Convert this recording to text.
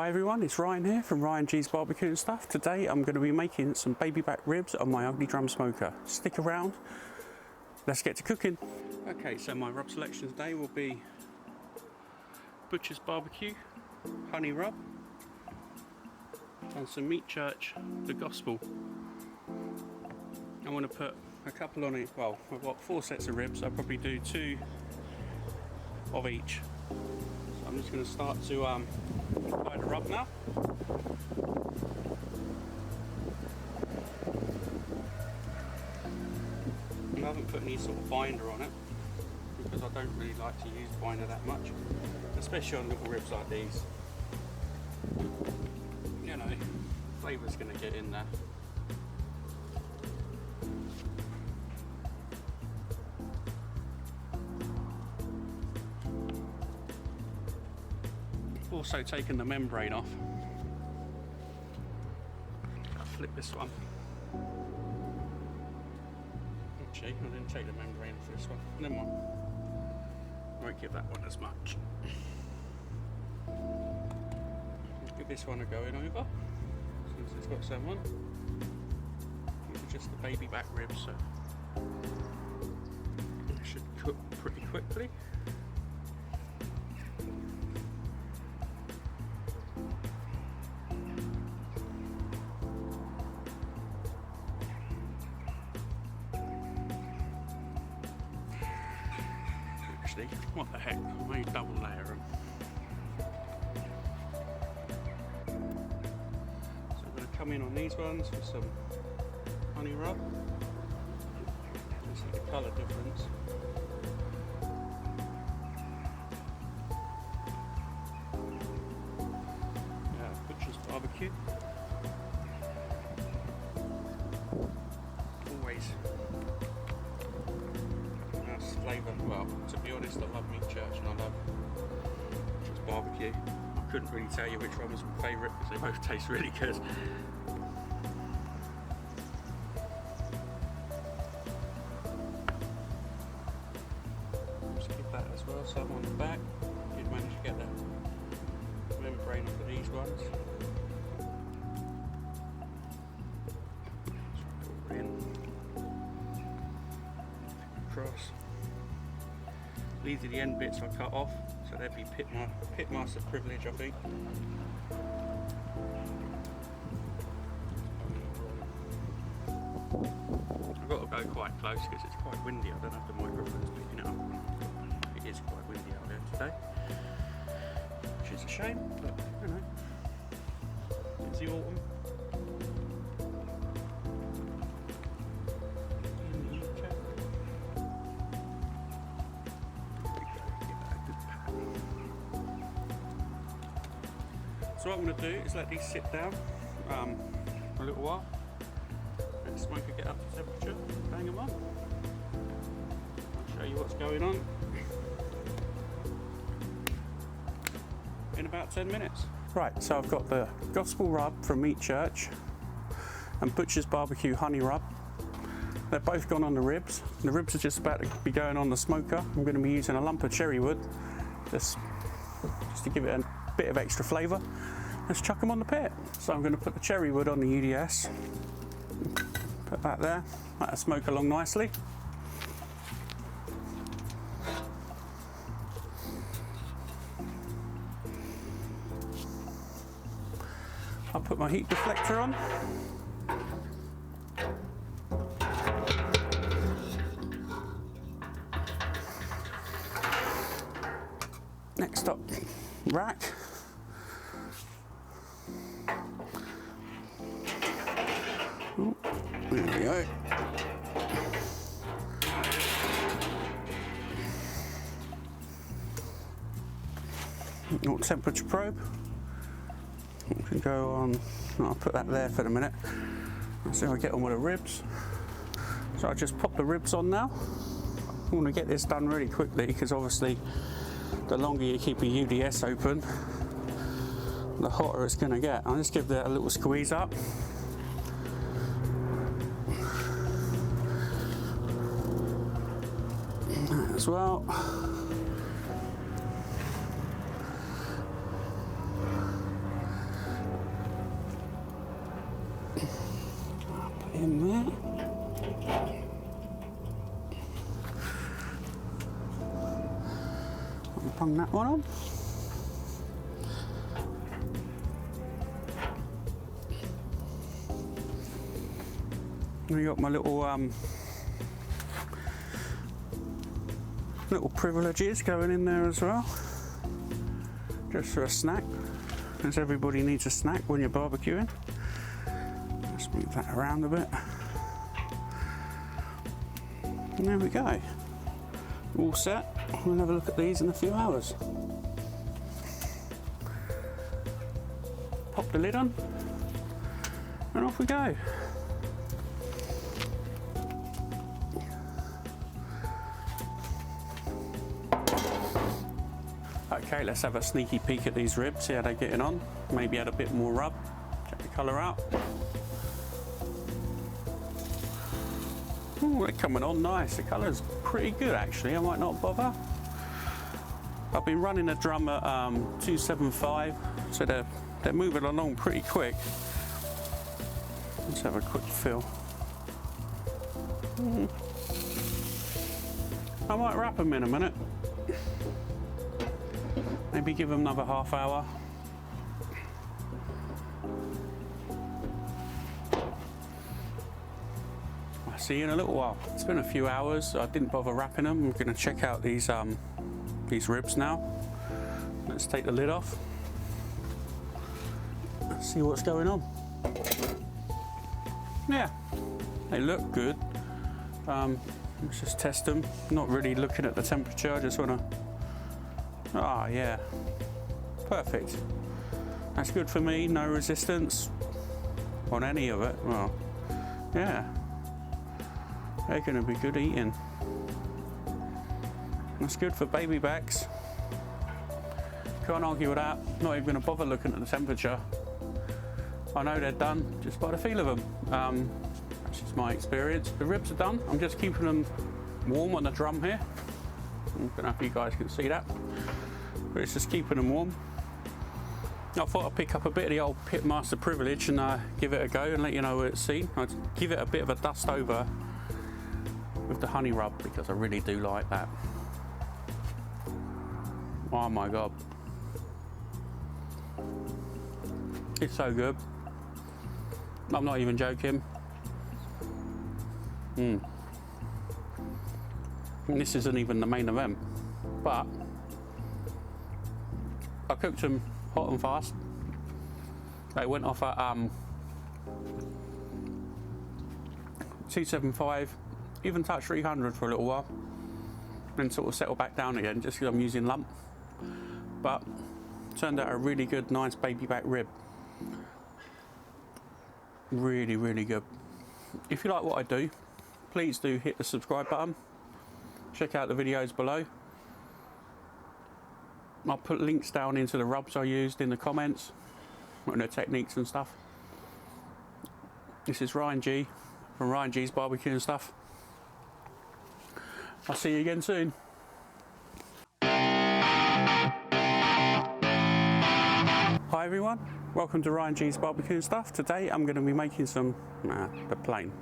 Hi everyone, it's Ryan here from Ryan G's BBQ and stuff. Today I'm going to be making some baby back ribs on my ugly drum smoker. Stick around, let's get to cooking. Okay, so my rub selection today will be Butchersbbq Honey Rub and some Meat Church The Gospel. I want to put a couple on it. Well, I've got 4 sets of ribs, I'll probably do 2 of each. So I'm just going to start to apply the rub now. I haven't put any sort of binder on it because I don't really like to use binder that much, especially on little ribs like these. You know, flavour's going to get in there. Also taken the membrane off. I'll flip this one. Actually, I didn't take the membrane off this one. Never mind. I won't give that one as much. I'll give this one a going over, since it's got some on. These are just the baby back ribs, so it should cook pretty quickly. What the heck, I may double layer them. So I'm going to come in on these ones with some honey rub. You see the colour difference. Butchersbbq. Always flavour. Well, to be honest, I love Meat Church and I love Butchersbbq. I couldn't really tell you which one was my favourite because they both taste really good. Just give that as well, some on the back. Did manage to get that membrane off of these ones. Just pour in. Across. These are the end bits I cut off, so they'd be pitmaster privilege, I think. I've got to go quite close because it's quite windy. I don't know if the microphone's picking it up. It is quite windy out there today, which is a shame, but you know, it's the autumn. So what I'm going to do is let these sit down for a little while, let the smoker get up to temperature, bang them on. I'll show you what's going on in about 10 minutes. Right, so I've got the Gospel Rub from Meat Church and Butchersbbq Honey Rub. They're both gone on the ribs. The ribs are just about to be going on the smoker. I'm going to be using a lump of cherry wood just to give it a bit of extra flavour. Let's chuck them on the pit. So I'm going to put the cherry wood on the UDS, put that there, let it smoke along nicely. I'll put my heat deflector on. Next up, rack. Oh, there we go. Little temperature probe. We can go on. I'll put that there for the minute. Let's see how I get on with the ribs. So I just pop the ribs on now. I want to get this done really quickly because obviously the longer you keep your UDS open, the hotter it's going to get. I'll just give that a little squeeze up. As well. Bung that one on. We got my little little privileges going in there as well, just for a snack, as everybody needs a snack when you're barbecuing. Let's move that around a bit. And there we go. All set. We'll have a look at these in a few hours. Pop the lid on, and off we go. Okay, let's have a sneaky peek at these ribs, see how they're getting on. Maybe add a bit more rub, check the colour out. Oh, they're coming on nice. The colour's pretty good actually, I might not bother. I've been running a drum at 275, so they're moving along pretty quick. Let's have a quick feel. I might wrap them in a minute. Maybe give them another half hour. I'll see you in a little while. It's been a few hours. I didn't bother wrapping them. I'm going to check out these ribs now. Let's take the lid off. Let's see what's going on. Yeah, they look good. Let's just test them. Not really looking at the temperature. I just want to. Ah, yeah, perfect. That's good for me, no resistance on any of it. Well, yeah, they're going to be good eating. That's good for baby backs. Can't argue with that. Not even going to bother looking at the temperature. I know they're done just by the feel of them. That's just my experience. The ribs are done. I'm just keeping them warm on the drum here. I don't know if you guys can see that. But it's just keeping them warm. I thought I'd pick up a bit of the old Pitmaster privilege and give it a go and let you know what it's seen. I'd give it a bit of a dust over with the honey rub because I really do like that. Oh my god. It's so good. I'm not even joking. And this isn't even the main event, but I cooked them hot and fast. They went off at 275, even touched 300 for a little while, then sort of settled back down again just because I'm using lump. But turned out a really good, nice baby back rib. Really, really good. If you like what I do, please do hit the subscribe button. Check out the videos below. I'll put links down into the rubs I used in the comments and the techniques and stuff. This is Ryan G from Ryan G's BBQ and stuff. I'll see you again soon. Hi everyone, welcome to Ryan G's BBQ and stuff. Today I'm going to be making some the plain